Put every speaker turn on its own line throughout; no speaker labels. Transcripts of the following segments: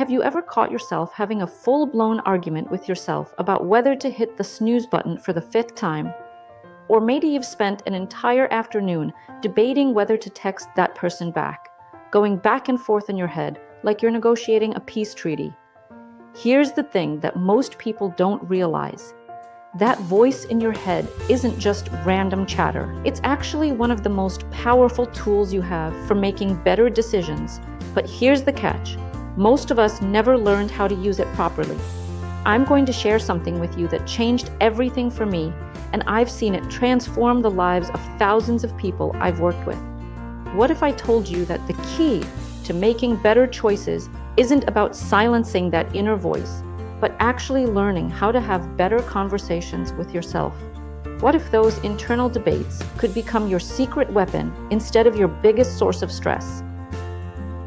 Have you ever caught yourself having a full-blown argument with yourself about whether to hit the snooze button for the 5th time? Or maybe you've spent an entire afternoon debating whether to text that person back, going back and forth in your head like you're negotiating a peace treaty. Here's the thing that most people don't realize. That voice in your head isn't just random chatter. It's actually one of the most powerful tools you have for making better decisions. But here's the catch. Most of us never learned how to use it properly. I'm going to share something with you that changed everything for me, and I've seen it transform the lives of thousands of people I've worked with. What if I told you that the key to making better choices isn't about silencing that inner voice, but actually learning how to have better conversations with yourself? What if those internal debates could become your secret weapon instead of your biggest source of stress?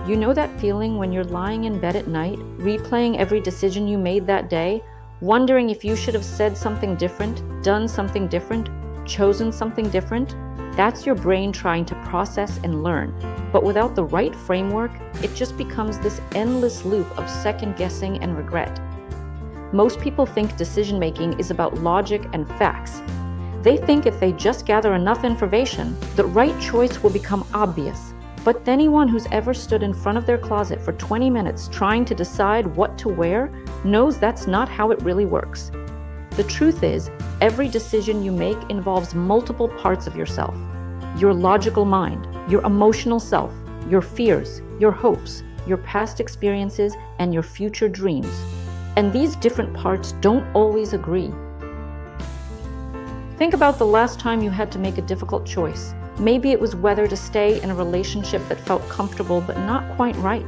You know that feeling when you're lying in bed at night, replaying every decision you made that day, wondering if you should have said something different, done something different, chosen something different? That's your brain trying to process and learn. But without the right framework, it just becomes this endless loop of second-guessing and regret. Most people think decision-making is about logic and facts. They think if they just gather enough information, the right choice will become obvious. But anyone who's ever stood in front of their closet for 20 minutes trying to decide what to wear knows that's not how it really works. The truth is, every decision you make involves multiple parts of yourself. Your logical mind, your emotional self, your fears, your hopes, your past experiences, and your future dreams. And these different parts don't always agree. Think about the last time you had to make a difficult choice. Maybe it was whether to stay in a relationship that felt comfortable but not quite right.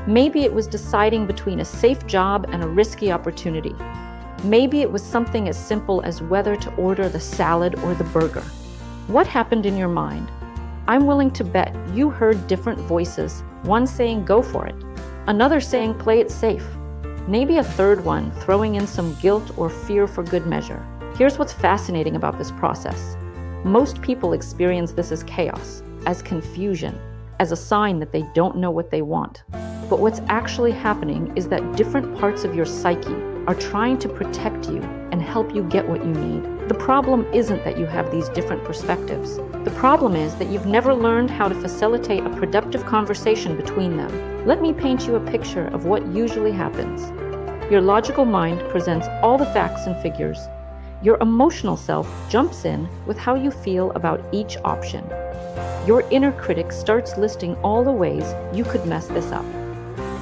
Maybe it was deciding between a safe job and a risky opportunity. Maybe it was something as simple as whether to order the salad or the burger. What happened in your mind? I'm willing to bet you heard different voices, one saying go for it, another saying play it safe, maybe a third one throwing in some guilt or fear for good measure. Here's what's fascinating about this process. Most people experience this as chaos, as confusion, as a sign that they don't know what they want. But what's actually happening is that different parts of your psyche are trying to protect you and help you get what you need. The problem isn't that you have these different perspectives. The problem is that you've never learned how to facilitate a productive conversation between them. Let me paint you a picture of what usually happens. Your logical mind presents all the facts and figures. Your emotional self jumps in with how you feel about each option. Your inner critic starts listing all the ways you could mess this up.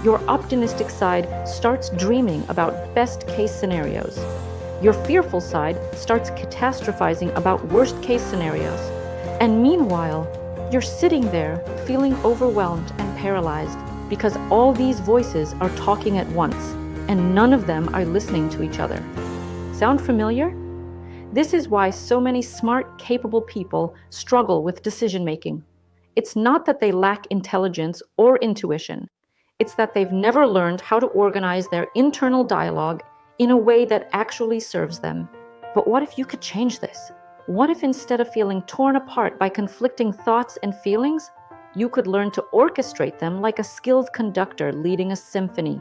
Your optimistic side starts dreaming about best-case scenarios. Your fearful side starts catastrophizing about worst-case scenarios. And meanwhile, you're sitting there feeling overwhelmed and paralyzed because all these voices are talking at once, and none of them are listening to each other. Sound familiar? This is why so many smart, capable people struggle with decision-making. It's not that they lack intelligence or intuition. It's that they've never learned how to organize their internal dialogue in a way that actually serves them. But what if you could change this? What if instead of feeling torn apart by conflicting thoughts and feelings, you could learn to orchestrate them like a skilled conductor leading a symphony?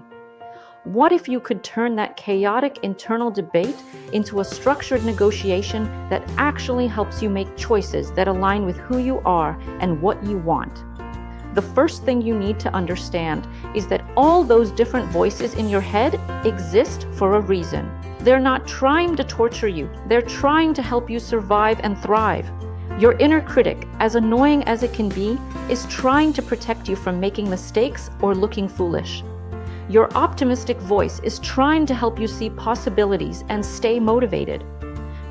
What if you could turn that chaotic internal debate into a structured negotiation that actually helps you make choices that align with who you are and what you want? The first thing you need to understand is that all those different voices in your head exist for a reason. They're not trying to torture you. They're trying to help you survive and thrive. Your inner critic, as annoying as it can be, is trying to protect you from making mistakes or looking foolish. Your optimistic voice is trying to help you see possibilities and stay motivated.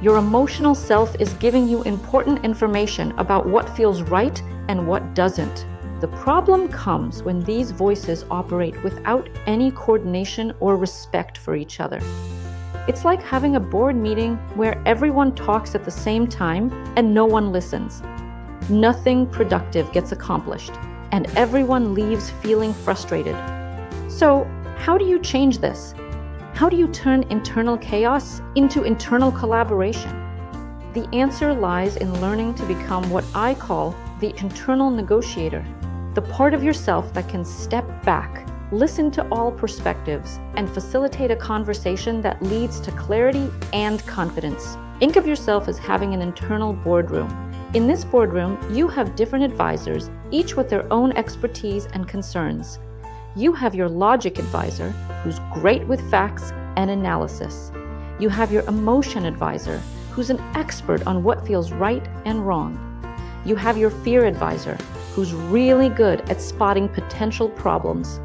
Your emotional self is giving you important information about what feels right and what doesn't. The problem comes when these voices operate without any coordination or respect for each other. It's like having a board meeting where everyone talks at the same time and no one listens. Nothing productive gets accomplished, and everyone leaves feeling frustrated. So, how do you change this? How do you turn internal chaos into internal collaboration? The answer lies in learning to become what I call the internal negotiator, the part of yourself that can step back, Listen to all perspectives and facilitate a conversation that leads to clarity and confidence. Think of yourself as having an internal boardroom. In this boardroom, you have different advisors, each with their own expertise and concerns. You have your logic advisor, who's great with facts and analysis. You have your emotion advisor, who's an expert on what feels right and wrong. You have your fear advisor, who's really good at spotting potential problems.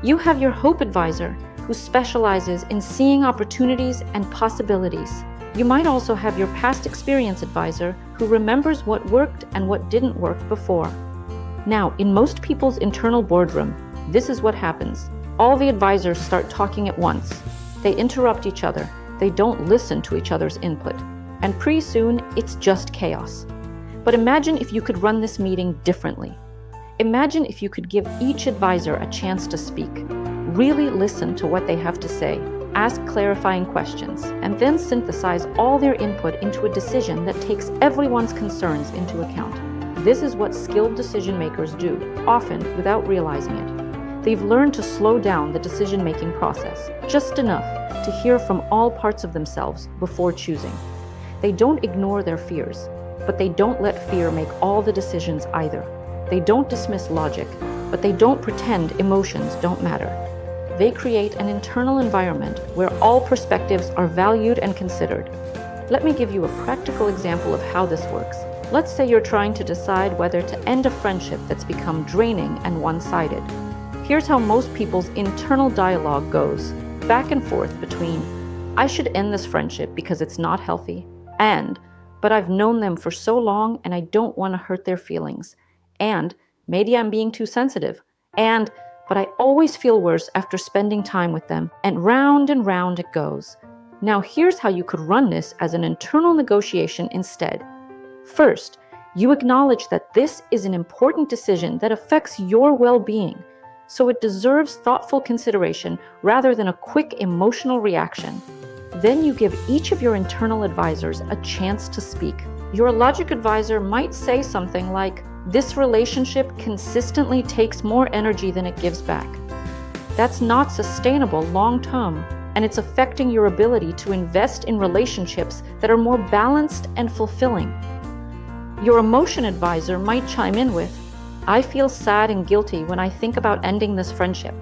You have your hope advisor, who specializes in seeing opportunities and possibilities. You might also have your past experience advisor, who remembers what worked and what didn't work before. Now, in most people's internal boardroom, this is what happens. All the advisors start talking at once. They interrupt each other. They don't listen to each other's input. And pretty soon, it's just chaos. But imagine if you could run this meeting differently. Imagine if you could give each advisor a chance to speak. Really listen to what they have to say. Ask clarifying questions, and then synthesize all their input into a decision that takes everyone's concerns into account. This is what skilled decision makers do, often without realizing it. They've learned to slow down the decision-making process, just enough to hear from all parts of themselves before choosing. They don't ignore their fears, but they don't let fear make all the decisions either. They don't dismiss logic, but they don't pretend emotions don't matter. They create an internal environment where all perspectives are valued and considered. Let me give you a practical example of how this works. Let's say you're trying to decide whether to end a friendship that's become draining and one-sided. Here's how most people's internal dialogue goes, back and forth between, I should end this friendship because it's not healthy, and, but I've known them for so long and I don't want to hurt their feelings, and, maybe I'm being too sensitive, and, but I always feel worse after spending time with them, and round it goes. Now here's how you could run this as an internal negotiation instead. First, you acknowledge that this is an important decision that affects your well-being, so it deserves thoughtful consideration rather than a quick emotional reaction. Then you give each of your internal advisors a chance to speak. Your logic advisor might say something like, this relationship consistently takes more energy than it gives back. That's not sustainable long-term, and it's affecting your ability to invest in relationships that are more balanced and fulfilling. Your emotion advisor might chime in with, I feel sad and guilty when I think about ending this friendship,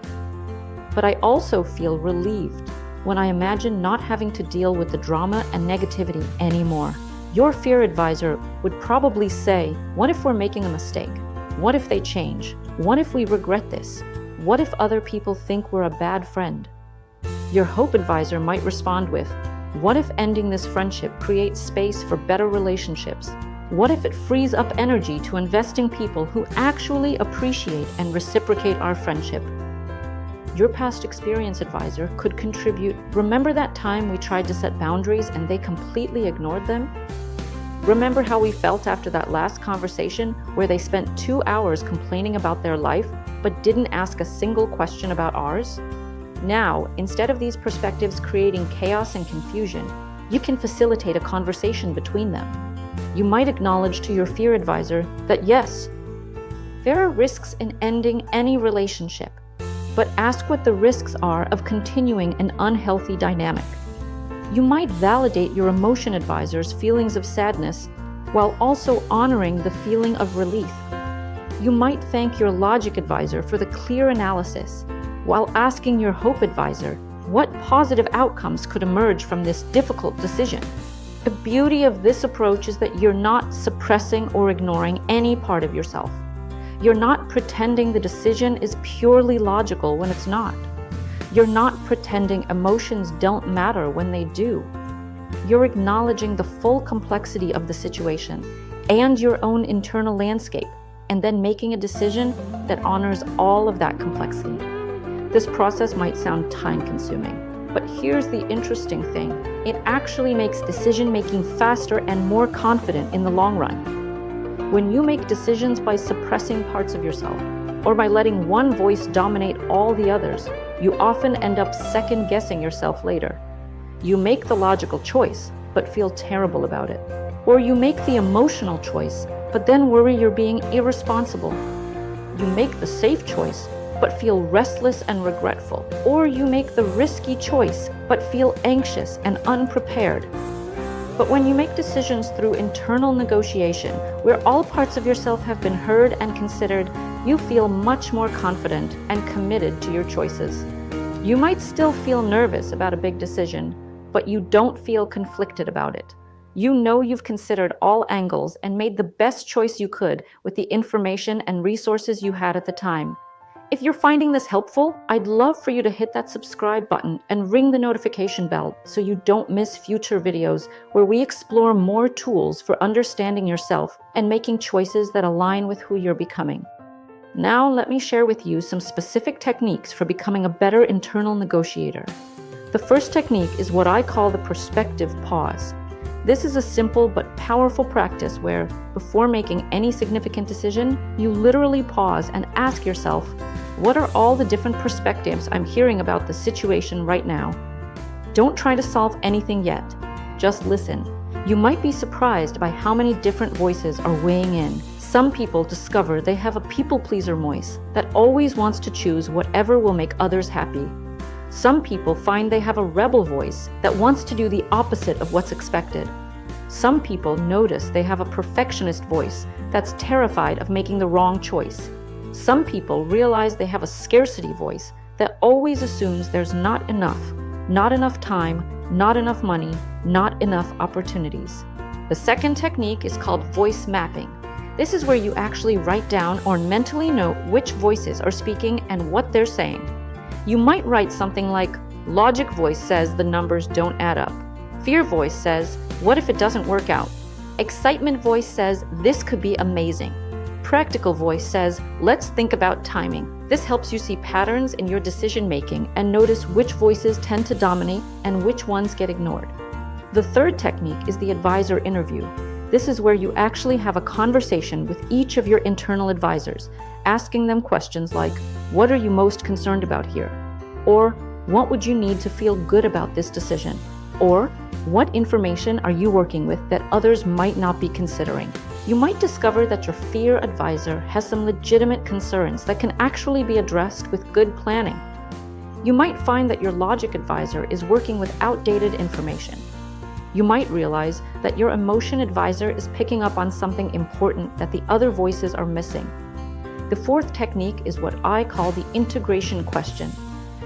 but I also feel relieved when I imagine not having to deal with the drama and negativity anymore. Your fear advisor would probably say, what if we're making a mistake? What if they change? What if we regret this? What if other people think we're a bad friend? Your hope advisor might respond with, what if ending this friendship creates space for better relationships? What if it frees up energy to invest in people who actually appreciate and reciprocate our friendship? Your past experience advisor could contribute, remember that time we tried to set boundaries and they completely ignored them? Remember how we felt after that last conversation where they spent 2 hours complaining about their life but didn't ask a single question about ours? Now, instead of these perspectives creating chaos and confusion, you can facilitate a conversation between them. You might acknowledge to your fear advisor that yes, there are risks in ending any relationship, but ask what the risks are of continuing an unhealthy dynamic. You might validate your emotion advisor's feelings of sadness while also honoring the feeling of relief. You might thank your logic advisor for the clear analysis while asking your hope advisor what positive outcomes could emerge from this difficult decision. The beauty of this approach is that you're not suppressing or ignoring any part of yourself. You're not pretending the decision is purely logical when it's not. You're not pretending emotions don't matter when they do. You're acknowledging the full complexity of the situation and your own internal landscape, and then making a decision that honors all of that complexity. This process might sound time-consuming, but here's the interesting thing. It actually makes decision-making faster and more confident in the long run. When you make decisions by suppressing parts of yourself, or by letting one voice dominate all the others, you often end up second-guessing yourself later. You make the logical choice, but feel terrible about it. Or you make the emotional choice, but then worry you're being irresponsible. You make the safe choice, but feel restless and regretful. Or you make the risky choice, but feel anxious and unprepared. But when you make decisions through internal negotiation, where all parts of yourself have been heard and considered, you feel much more confident and committed to your choices. You might still feel nervous about a big decision, but you don't feel conflicted about it. You know you've considered all angles and made the best choice you could with the information and resources you had at the time. If you're finding this helpful, I'd love for you to hit that subscribe button and ring the notification bell so you don't miss future videos where we explore more tools for understanding yourself and making choices that align with who you're becoming. Now let me share with you some specific techniques for becoming a better internal negotiator. The first technique is what I call the perspective pause. This is a simple but powerful practice where, before making any significant decision, you literally pause and ask yourself, what are all the different perspectives I'm hearing about the situation right now? Don't try to solve anything yet. Just listen. You might be surprised by how many different voices are weighing in. Some people discover they have a people-pleaser voice that always wants to choose whatever will make others happy. Some people find they have a rebel voice that wants to do the opposite of what's expected. Some people notice they have a perfectionist voice that's terrified of making the wrong choice. Some people realize they have a scarcity voice that always assumes there's not enough time, not enough money, not enough opportunities. The second technique is called voice mapping. This is where you actually write down or mentally note which voices are speaking and what they're saying. You might write something like, logic voice says the numbers don't add up. Fear voice says, what if it doesn't work out? Excitement voice says, this could be amazing. Practical voice says, let's think about timing. This helps you see patterns in your decision making and notice which voices tend to dominate and which ones get ignored. The third technique is the advisor interview. This is where you actually have a conversation with each of your internal advisors, asking them questions like, what are you most concerned about here? Or, what would you need to feel good about this decision? Or, what information are you working with that others might not be considering? You might discover that your fear advisor has some legitimate concerns that can actually be addressed with good planning. You might find that your logic advisor is working with outdated information. You might realize that your emotion advisor is picking up on something important that the other voices are missing. The fourth technique is what I call the integration question.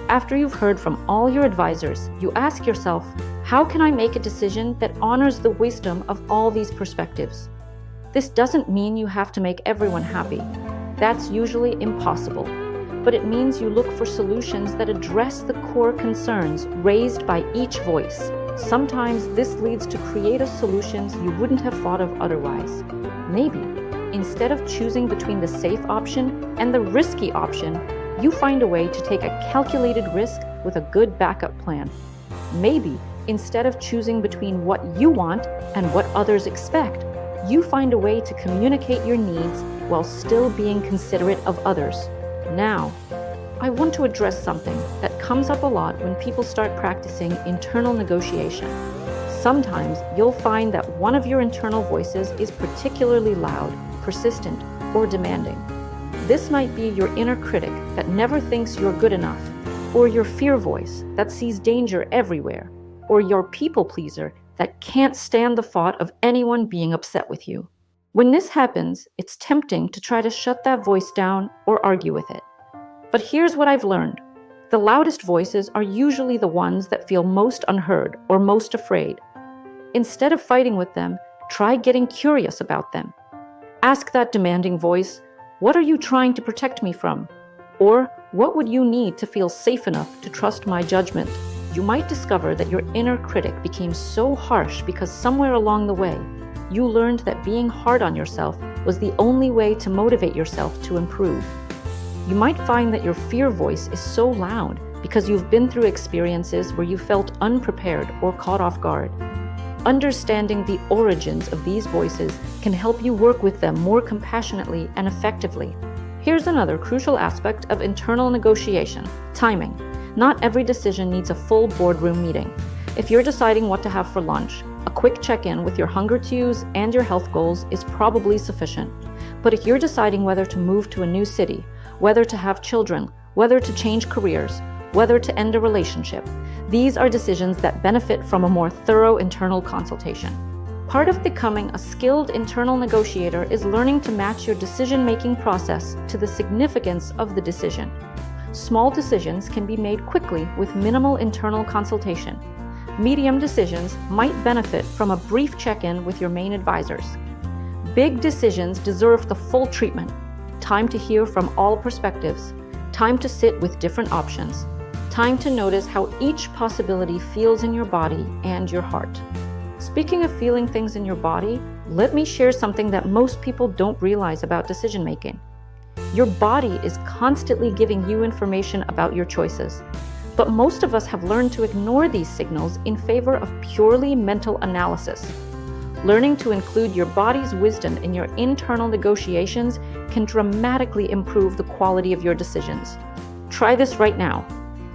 After you've heard from all your advisors, you ask yourself, how can I make a decision that honors the wisdom of all these perspectives? This doesn't mean you have to make everyone happy. That's usually impossible. But it means you look for solutions that address the core concerns raised by each voice. Sometimes this leads to creative solutions you wouldn't have thought of otherwise. Maybe, instead of choosing between the safe option and the risky option, you find a way to take a calculated risk with a good backup plan. Maybe, instead of choosing between what you want and what others expect, you find a way to communicate your needs while still being considerate of others. Now, I want to address something that comes up a lot when people start practicing internal negotiation. Sometimes you'll find that one of your internal voices is particularly loud, persistent, or demanding. This might be your inner critic that never thinks you're good enough, or your fear voice that sees danger everywhere, or your people pleaser that can't stand the thought of anyone being upset with you. When this happens, it's tempting to try to shut that voice down or argue with it. But here's what I've learned. The loudest voices are usually the ones that feel most unheard or most afraid. Instead of fighting with them, try getting curious about them. Ask that demanding voice, what are you trying to protect me from? Or, what would you need to feel safe enough to trust my judgment? You might discover that your inner critic became so harsh because somewhere along the way, you learned that being hard on yourself was the only way to motivate yourself to improve. You might find that your fear voice is so loud because you've been through experiences where you felt unprepared or caught off guard. Understanding the origins of these voices can help you work with them more compassionately and effectively. Here's another crucial aspect of internal negotiation: timing. Not every decision needs a full boardroom meeting. If you're deciding what to have for lunch, a quick check-in with your hunger cues and your health goals is probably sufficient. But if you're deciding whether to move to a new city, whether to have children, whether to change careers, whether to end a relationship. These are decisions that benefit from a more thorough internal consultation. Part of becoming a skilled internal negotiator is learning to match your decision-making process to the significance of the decision. Small decisions can be made quickly with minimal internal consultation. Medium decisions might benefit from a brief check-in with your main advisors. Big decisions deserve the full treatment: time to hear from all perspectives, time to sit with different options, time to notice how each possibility feels in your body and your heart. Speaking of feeling things in your body, let me share something that most people don't realize about decision-making. Your body is constantly giving you information about your choices, but most of us have learned to ignore these signals in favor of purely mental analysis. Learning to include your body's wisdom in your internal negotiations can dramatically improve the quality of your decisions. Try this right now.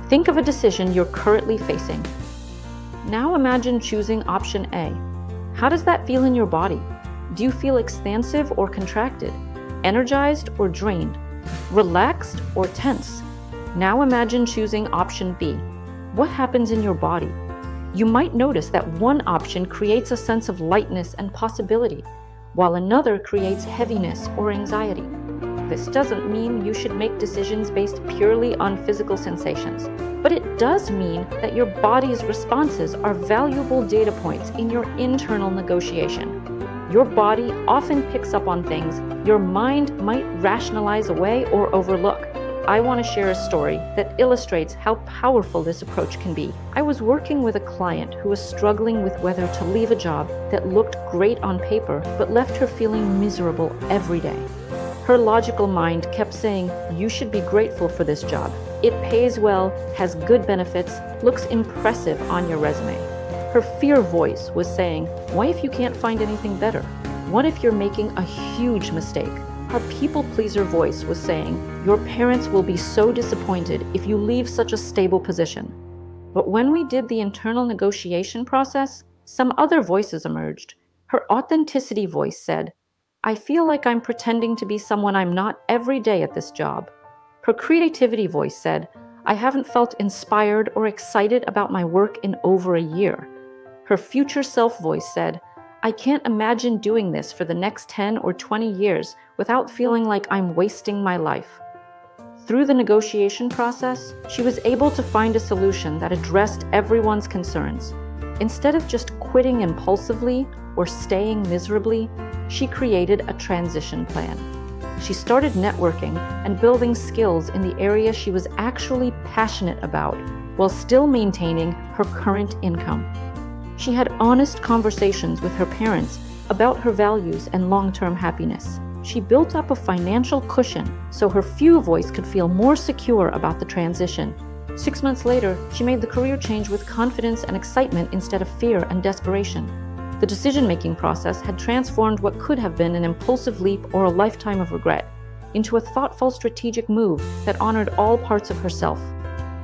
Think of a decision you're currently facing. Now imagine choosing option A. How does that feel in your body? Do you feel expansive or contracted? Energized or drained? Relaxed or tense? Now imagine choosing option B. What happens in your body? You might notice that one option creates a sense of lightness and possibility, while another creates heaviness or anxiety. This doesn't mean you should make decisions based purely on physical sensations, but it does mean that your body's responses are valuable data points in your internal negotiation. Your body often picks up on things your mind might rationalize away or overlook. I want to share a story that illustrates how powerful this approach can be. I was working with a client who was struggling with whether to leave a job that looked great on paper but left her feeling miserable every day. Her logical mind kept saying, "You should be grateful for this job. It pays well, has good benefits, looks impressive on your resume." Her fear voice was saying, "What if you can't find anything better? What if you're making a huge mistake?" Her people-pleaser voice was saying, "Your parents will be so disappointed if you leave such a stable position." But when we did the internal negotiation process, some other voices emerged. Her authenticity voice said, "I feel like I'm pretending to be someone I'm not every day at this job." Her creativity voice said, "I haven't felt inspired or excited about my work in over a year." Her future self voice said, "I can't imagine doing this for the next 10 or 20 years without feeling like I'm wasting my life." Through the negotiation process, she was able to find a solution that addressed everyone's concerns. Instead of just quitting impulsively or staying miserably, she created a transition plan. She started networking and building skills in the area she was actually passionate about, while still maintaining her current income. She had honest conversations with her parents about her values and long-term happiness. She built up a financial cushion so her few voice could feel more secure about the transition. 6 months later, she made the career change with confidence and excitement instead of fear and desperation. The decision-making process had transformed what could have been an impulsive leap or a lifetime of regret into a thoughtful, strategic move that honored all parts of herself.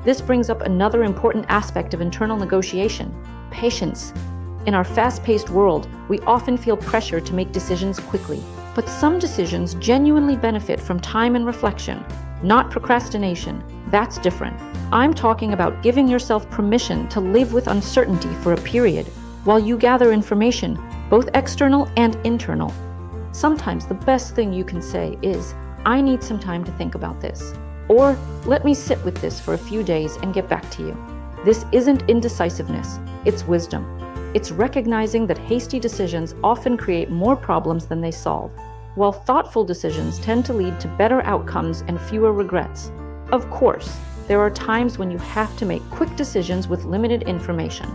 This brings up another important aspect of internal negotiation: patience. In our fast-paced world, we often feel pressure to make decisions quickly. But some decisions genuinely benefit from time and reflection, not procrastination. That's different. I'm talking about giving yourself permission to live with uncertainty for a period while you gather information, both external and internal. Sometimes the best thing you can say is, "I need some time to think about this," or "Let me sit with this for a few days and get back to you." This isn't indecisiveness, it's wisdom. It's recognizing that hasty decisions often create more problems than they solve, while thoughtful decisions tend to lead to better outcomes and fewer regrets. Of course, there are times when you have to make quick decisions with limited information.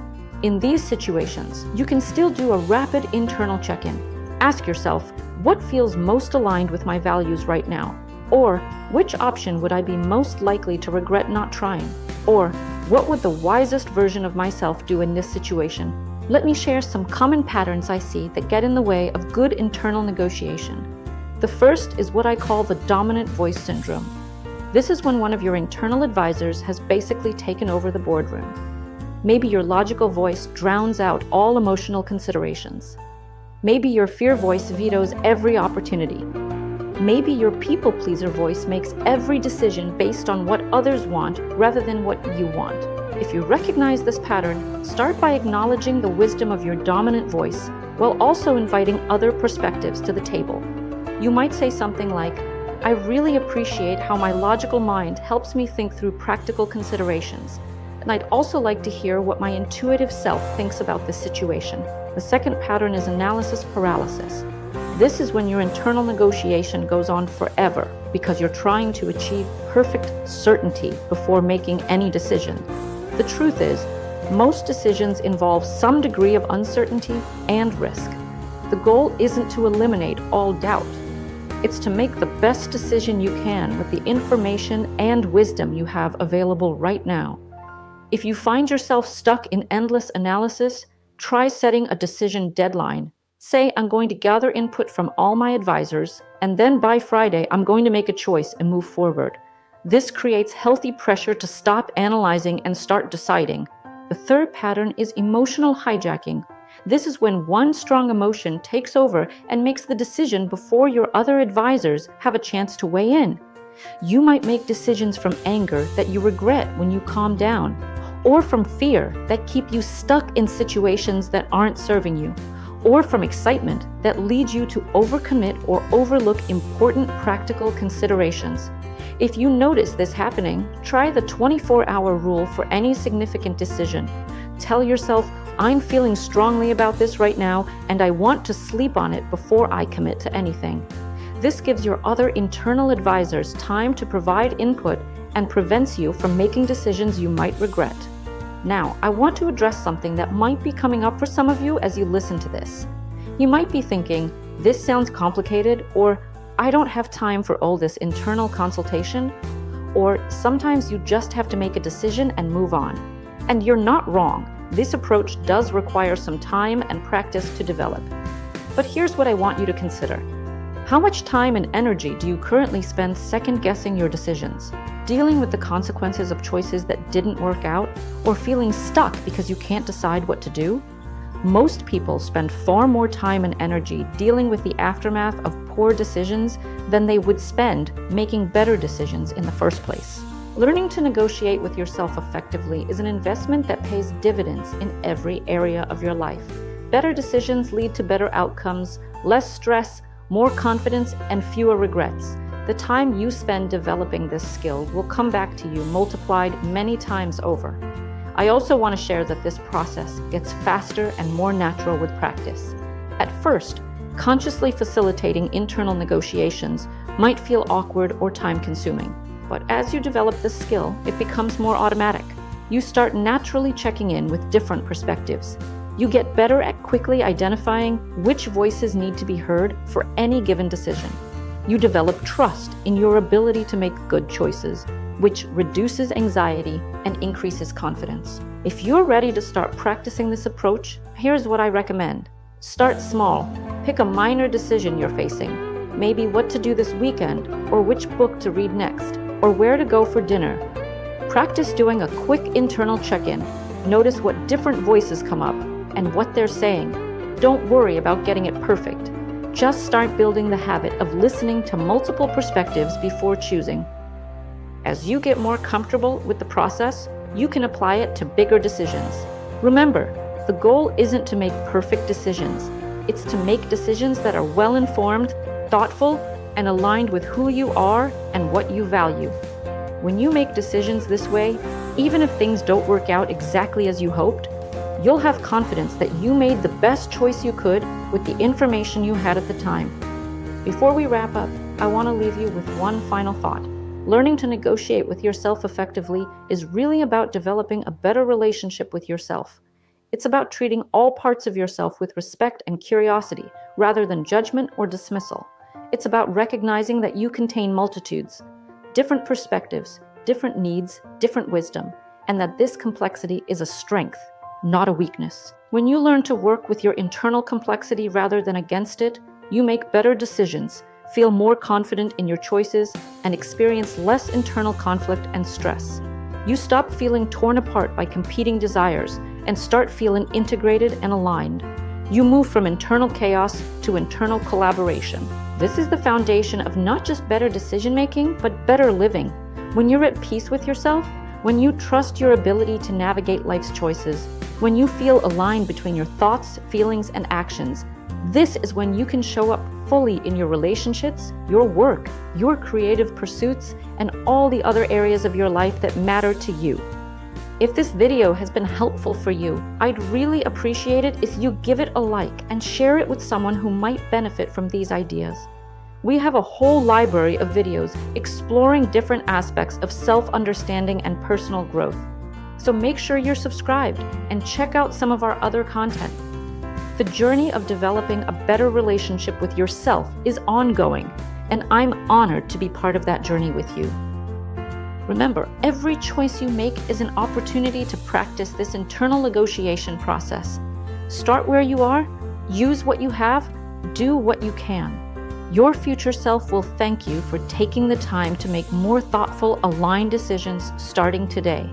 In these situations, you can still do a rapid internal check-in. Ask yourself, what feels most aligned with my values right now? Or, which option would I be most likely to regret not trying? Or, what would the wisest version of myself do in this situation? Let me share some common patterns I see that get in the way of good internal negotiation. The first is what I call the dominant voice syndrome. This is when one of your internal advisors has basically taken over the boardroom. Maybe your logical voice drowns out all emotional considerations. Maybe your fear voice vetoes every opportunity. Maybe your people pleaser voice makes every decision based on what others want rather than what you want. If you recognize this pattern, start by acknowledging the wisdom of your dominant voice while also inviting other perspectives to the table. You might say something like, "I really appreciate how my logical mind helps me think through practical considerations, and I'd also like to hear what my intuitive self thinks about this situation." The second pattern is analysis paralysis. This is when your internal negotiation goes on forever because you're trying to achieve perfect certainty before making any decision. The truth is, most decisions involve some degree of uncertainty and risk. The goal isn't to eliminate all doubt. It's to make the best decision you can with the information and wisdom you have available right now. If you find yourself stuck in endless analysis, try setting a decision deadline. Say, "I'm going to gather input from all my advisors, and then by Friday, I'm going to make a choice and move forward." This creates healthy pressure to stop analyzing and start deciding. The third pattern is emotional hijacking. This is when one strong emotion takes over and makes the decision before your other advisors have a chance to weigh in. You might make decisions from anger that you regret when you calm down, or from fear that keep you stuck in situations that aren't serving you, or from excitement that leads you to overcommit or overlook important practical considerations. If you notice this happening, try the 24-hour rule for any significant decision. Tell yourself, "I'm feeling strongly about this right now, and I want to sleep on it before I commit to anything." This gives your other internal advisors time to provide input and prevents you from making decisions you might regret. Now, I want to address something that might be coming up for some of you as you listen to this. You might be thinking, "This sounds complicated," or "I don't have time for all this internal consultation," or "Sometimes you just have to make a decision and move on." And you're not wrong. This approach does require some time and practice to develop. But here's what I want you to consider. How much time and energy do you currently spend second-guessing your decisions, dealing with the consequences of choices that didn't work out, or feeling stuck because you can't decide what to do? Most people spend far more time and energy dealing with the aftermath of poor decisions than they would spend making better decisions in the first place. Learning to negotiate with yourself effectively is an investment that pays dividends in every area of your life. Better decisions lead to better outcomes, less stress, more confidence, and fewer regrets. The time you spend developing this skill will come back to you multiplied many times over. I also want to share that this process gets faster and more natural with practice. At first, consciously facilitating internal negotiations might feel awkward or time-consuming. But as you develop this skill, it becomes more automatic. You start naturally checking in with different perspectives. You get better at quickly identifying which voices need to be heard for any given decision. You develop trust in your ability to make good choices, which reduces anxiety and increases confidence. If you're ready to start practicing this approach, here's what I recommend. Start small. Pick a minor decision you're facing, maybe what to do this weekend, or which book to read next, or where to go for dinner. Practice doing a quick internal check-in. Notice what different voices come up and what they're saying. Don't worry about getting it perfect. Just start building the habit of listening to multiple perspectives before choosing. As you get more comfortable with the process, you can apply it to bigger decisions. Remember, the goal isn't to make perfect decisions. It's to make decisions that are well-informed, thoughtful, and aligned with who you are and what you value. When you make decisions this way, even if things don't work out exactly as you hoped, you'll have confidence that you made the best choice you could with the information you had at the time. Before we wrap up, I want to leave you with one final thought. Learning to negotiate with yourself effectively is really about developing a better relationship with yourself. It's about treating all parts of yourself with respect and curiosity, rather than judgment or dismissal. It's about recognizing that you contain multitudes, different perspectives, different needs, different wisdom, and that this complexity is a strength, not a weakness. When you learn to work with your internal complexity rather than against it, you make better decisions, feel more confident in your choices, and experience less internal conflict and stress. You stop feeling torn apart by competing desires and start feeling integrated and aligned. You move from internal chaos to internal collaboration. This is the foundation of not just better decision-making, but better living. When you're at peace with yourself, when you trust your ability to navigate life's choices, when you feel aligned between your thoughts, feelings, and actions, this is when you can show up fully in your relationships, your work, your creative pursuits, and all the other areas of your life that matter to you. If this video has been helpful for you, I'd really appreciate it if you give it a like and share it with someone who might benefit from these ideas. We have a whole library of videos exploring different aspects of self-understanding and personal growth. So make sure you're subscribed and check out some of our other content. The journey of developing a better relationship with yourself is ongoing, and I'm honored to be part of that journey with you. Remember, every choice you make is an opportunity to practice this internal negotiation process. Start where you are, use what you have, do what you can. Your future self will thank you for taking the time to make more thoughtful, aligned decisions starting today.